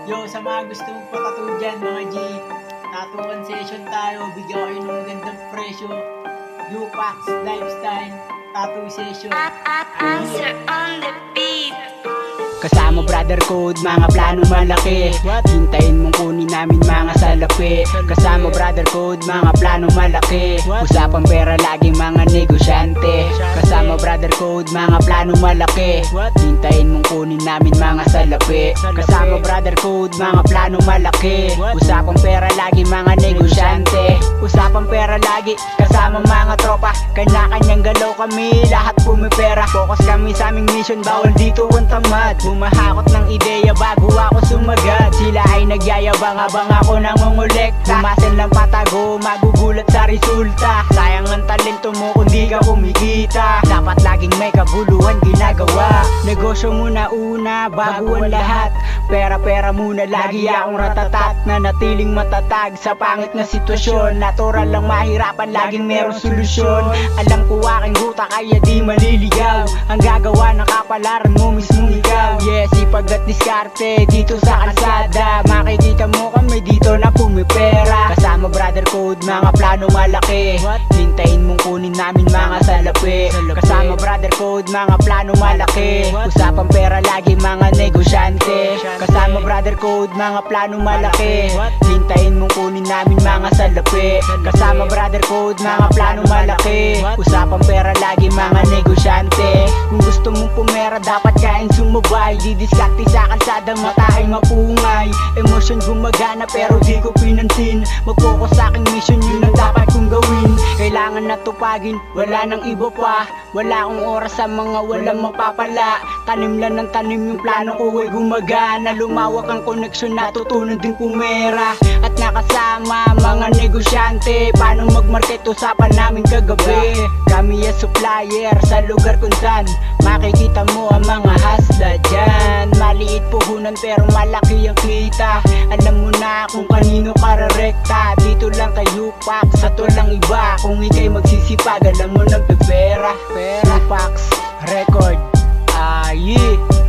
Yo, sa mga gusto mong patattoo dyan, mga G, tattoo concession tayo. Bigyan ko kayo ng magandang presyo. Upax Lifestyle Tattoo Session. Answer on the beat. Kasama brother code, mga plano malaki. Hintayin mong kunin namin mga salapi. Kasama brother code, mga plano malaki. Usapang pera lagi mga negosyante. Kasama brother code, mga plano malaki. Hintayin mong kunin namin mga salapi. Kasama brother code, mga plano malaki. Usapang pera lagi mga negosyante. Usapang pera lagi, kasama mga tropa. Kanya-kanyang galaw kami, lahat pumipera. Focus kami sa aming mission, bawal dito ang tamad. Humahakot ng ideya bago ako sumagat. Sila ay nagyayabang habang ako nangongolekta. Bumasan lang patago, magugulat sa resulta. Sayang ang talento mo kung di ka kumikita. Dapat laging may kabuluhan ginagawa. Negosyo muna una, bago ang lahat. Pera-pera muna, lagi akong ratatat. Nanatiling matatag sa pangit na sitwasyon. Natural lang mahirapan, laging merong solusyon. Alam ko aking ruta kaya di maliligaw. Ang gagawa ng kapalaran mo mismong ikaw. Yes, ipag at diskarte dito sa kalsada. Makikita mo kami dito na pumipera. Kasama brother code, mga plano malaki. Hintayin mong kunin namin mga salapi. Kasama brother code, mga plano malaki. Usapang pera lagi mga negosyante. Kasama brother code, mga plano malaki. Hintayin mong kunin namin mga salapi. Kasama brother code, mga plano malaki. Usapang pera lagi mga negosyante. Kung gusto mong pumera dapat kain sumabay. Di diskarte sa kalsada, mata ay mapungay. Emosyon gumagana pero di ko pinansin. Mag-focus sa aking mission, yun ang dapat kong gawin. Kailangan natupagin, wala nang iba pa. Wala akong oras sa mga walang mapapala. Tanim lang ng tanim, yung plano ko ay gumagana. Lumawak ang koneksyon, natutunan din pumera. At nakasama mga negosyante. Paano mag-market, usapan namin kagabi. Kami ay supplier sa lugar kung saan makikita mo ang mga hasla dyan. Maliit puhunan pero malaki ang kita. Alam mo na kung kanino kararekta. Dito lang kay Upax, sa to lang iba. Kung ikay magsisipag, alam mo ng pepera. Upax Record, yeah.